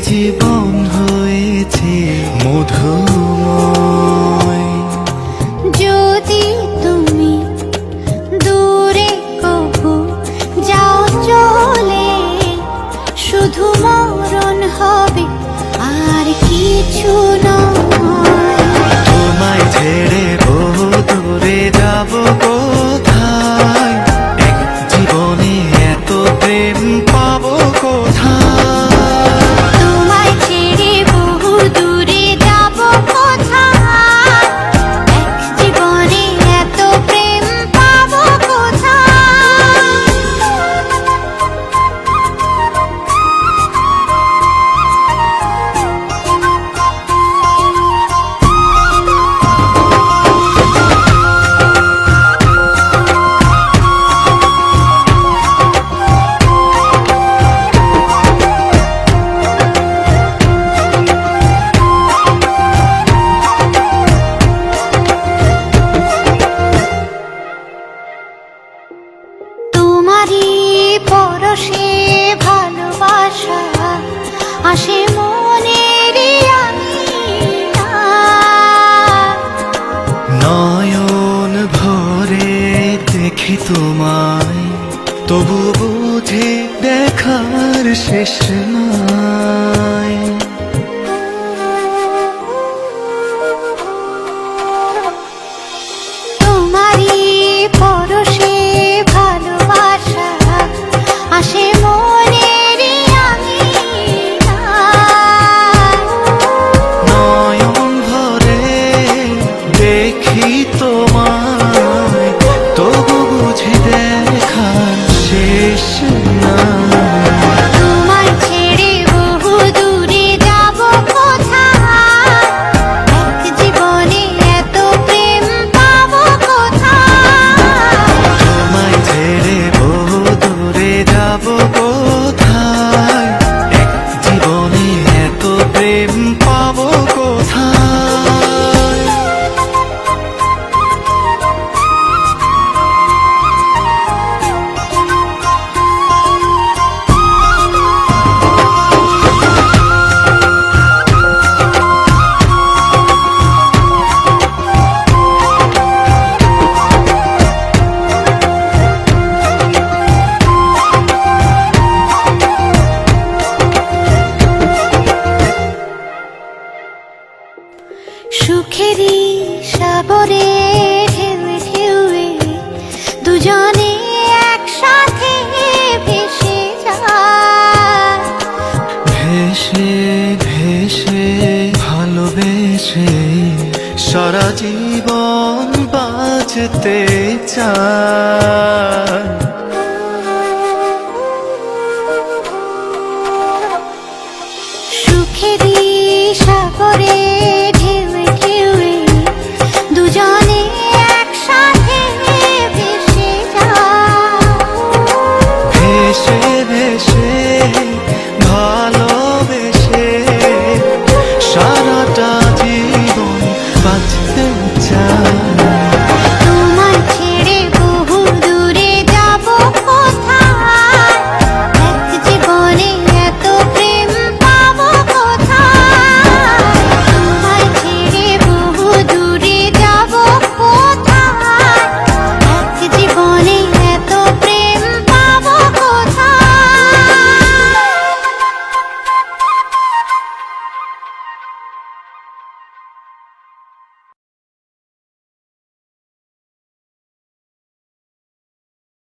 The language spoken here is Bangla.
জীবন হয়েছে মধুময়। যদি তুমি দূরে কবু যাও চলে, শুধু মরণ হবে আর কিছু নয়। তোমায় ছেড়ে বহু দূরে যাব কোথায়, এক জীবনে এত প্রেম পাবো কোথায়। তোমায় ছেড়ে বহু দূরে যাব কোথায়, এক জীবনে এত প্রেম পাবো কোথায়। তোমারই পরশে ভালোবাসা আসে মনের নয়ন ভরে দেখি তোমায়, তবু বুঝে দেখার শেষ নাই। তোমারই পরশে ভালোবাসা আসে মনের নয়ন ভরে দেখি তোমায়, তবু বুঝে দেখার শেষ নাই। তোমায় ছেড়ে বহু দূরে যাব কোথায়, এক জীবনে এত প্রেম পাবো কোথায়। তোমায় ছেড়ে বহু দূরে যাব কোথায়, এক জীবনে এত প্রেম পাবো কোথায়। সুখেরই সাগরে ঢেউয়ে ঢেউয়ে দুজনে একসাথে ভেসে যায়। ভেসে ভেসে ভালোবেসে সারা জীবন বাঁচতে চায়।